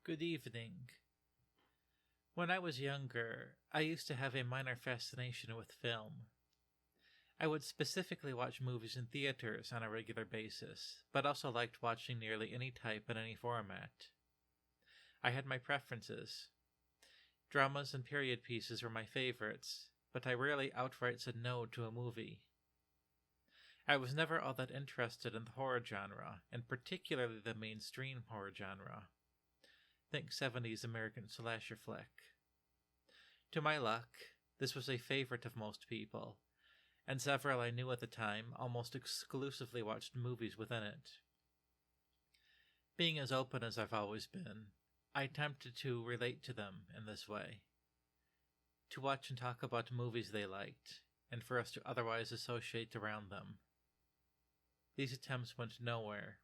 Good evening. When I was younger, I used to have a minor fascination with film. I would specifically watch movies in theaters on a regular basis, but also liked watching nearly any type and any format. I had my preferences. Dramas and period pieces were my favorites, but I rarely outright said no to a movie. I was never all that interested in the horror genre, and particularly the mainstream horror genre. Think 70s American slasher flick. To my luck, this was a favorite of most people, and several I knew at the time almost exclusively watched movies within it. Being as open as I've always been, I attempted to relate to them in this way. To watch and talk about movies they liked, and for us to otherwise associate around them. These attempts went nowhere,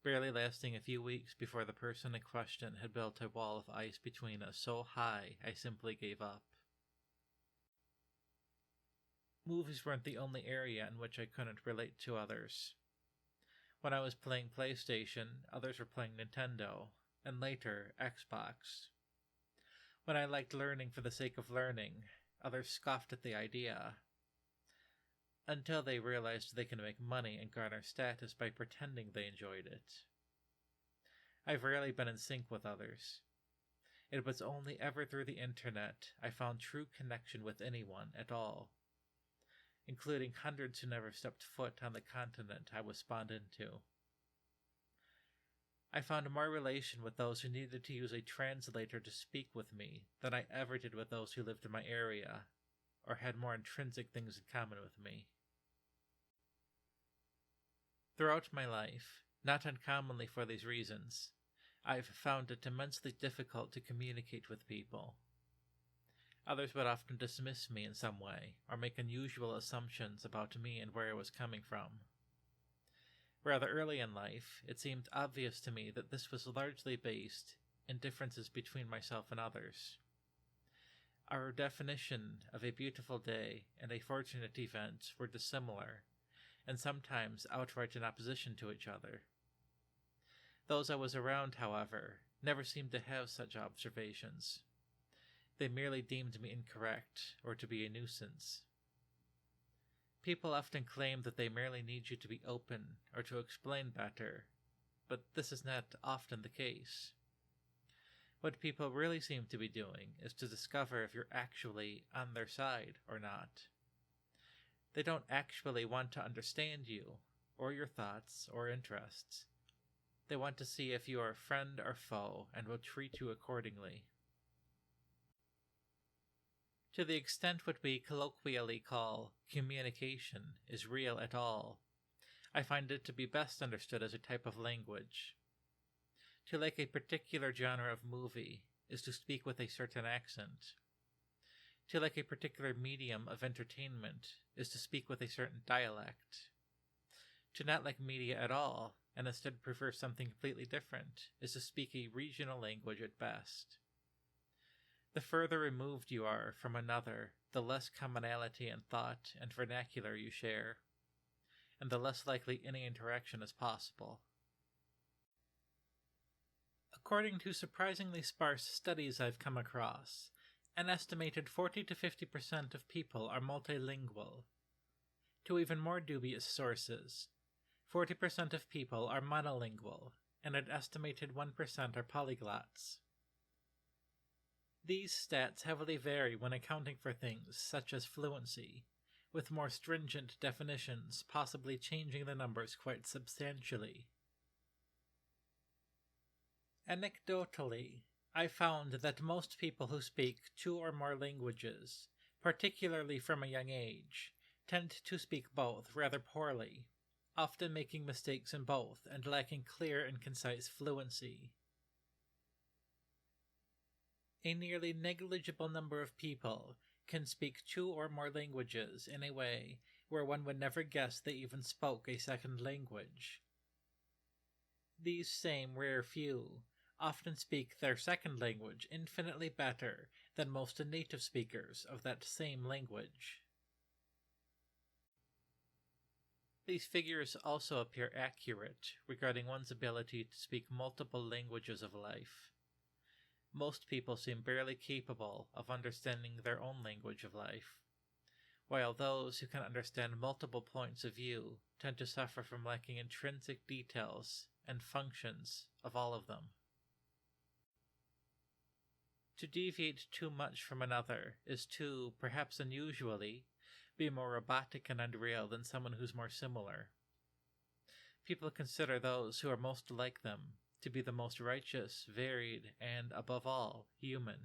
barely lasting a few weeks before the person in question had built a wall of ice between us so high I simply gave up. Movies weren't the only area in which I couldn't relate to others. When I was playing PlayStation, others were playing Nintendo, and later, Xbox. When I liked learning for the sake of learning, others scoffed at the idea. Until they realized they can make money and garner status by pretending they enjoyed it. I've rarely been in sync with others. It was only ever through the internet I found true connection with anyone at all, including hundreds who never stepped foot on the continent I was spawned into. I found more relation with those who needed to use a translator to speak with me than I ever did with those who lived in my area, or had more intrinsic things in common with me. Throughout my life, not uncommonly for these reasons, I've found it immensely difficult to communicate with people. Others would often dismiss me in some way, or make unusual assumptions about me and where I was coming from. Rather early in life, it seemed obvious to me that this was largely based in differences between myself and others. Our definition of a beautiful day and a fortunate event were dissimilar, and sometimes outright in opposition to each other. Those I was around, however, never seemed to have such observations. They merely deemed me incorrect, or to be a nuisance. People often claim that they merely need you to be open, or to explain better, but this is not often the case. What people really seem to be doing is to discover if you're actually on their side or not. They don't actually want to understand you, or your thoughts or interests. They want to see if you are friend or foe and will treat you accordingly. To the extent what we colloquially call communication is real at all, I find it to be best understood as a type of language. To like a particular genre of movie is to speak with a certain accent. To like a particular medium of entertainment is to speak with a certain dialect. To not like media at all, and instead prefer something completely different, is to speak a regional language at best. The further removed you are from another, the less commonality in thought and vernacular you share, and the less likely any interaction is possible. According to surprisingly sparse studies I've come across, an estimated 40 to 50% of people are multilingual. To even more dubious sources, 40% of people are monolingual, and an estimated 1% are polyglots. These stats heavily vary when accounting for things such as fluency, with more stringent definitions possibly changing the numbers quite substantially. Anecdotally, I found that most people who speak 2 or more languages, particularly from a young age, tend to speak both rather poorly, often making mistakes in both and lacking clear and concise fluency. A nearly negligible number of people can speak 2 or more languages in a way where one would never guess they even spoke a second language. These same rare few often speak their second language infinitely better than most native speakers of that same language. These figures also appear accurate regarding one's ability to speak multiple languages of life. Most people seem barely capable of understanding their own language of life, while those who can understand multiple points of view tend to suffer from lacking intrinsic details and functions of all of them. To deviate too much from another is to, perhaps unusually, be more robotic and unreal than someone who's more similar. People consider those who are most like them to be the most righteous, varied, and, above all, human.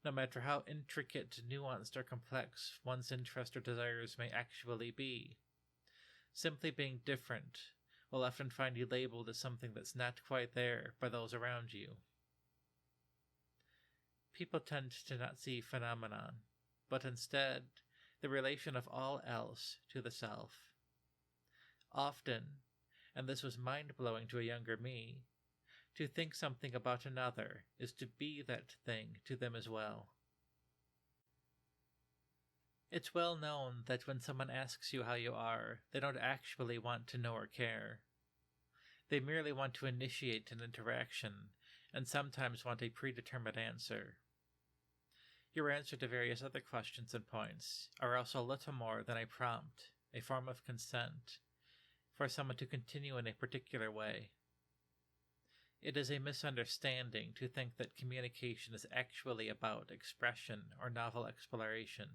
No matter how intricate, nuanced, or complex one's interests or desires may actually be, simply being different will often find you labeled as something that's not quite there by those around you. People tend to not see phenomenon, but instead the relation of all else to the self. Often, and this was mind-blowing to a younger me, to think something about another is to be that thing to them as well. It's well known that when someone asks you how you are, they don't actually want to know or care. They merely want to initiate an interaction, and sometimes want a predetermined answer. Your answer to various other questions and points are also little more than a prompt, a form of consent, for someone to continue in a particular way. It is a misunderstanding to think that communication is actually about expression or novel exploration.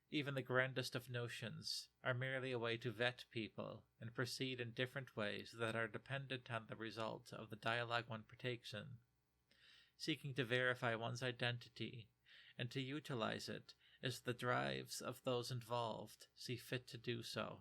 Even the grandest of notions are merely a way to vet people and proceed in different ways that are dependent on the result of the dialogue one partakes in, seeking to verify one's identity and to utilize it as the drives of those involved see fit to do so.